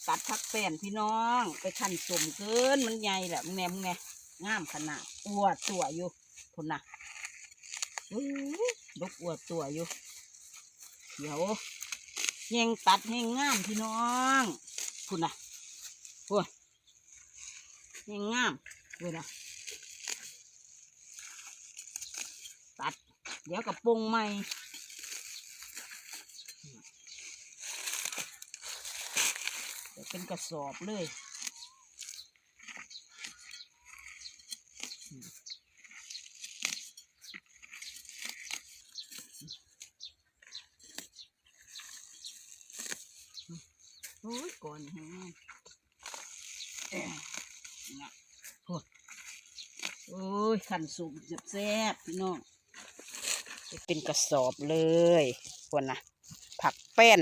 ตัดพักแป้นพี่น้องไปขั้นสมเกินมันใหญ่แหละมึงแหนมไงงามขนาดอวดตัวอยู่พุ่นน่ะดกอวดตัวอยู่เดี๋ยวแยงตัดให้งามพี่น้องพุ่นน่ะโอ้ยแยงงามเลยนะตัดเดี๋ยวกับปรุงใหม่เป็นกระสอบเลยโอ้ยก่อนแห้งนะโอ้ยขันสุกแซ่บพี่น้องเป็นกระสอบเลยคนนะผักแป้น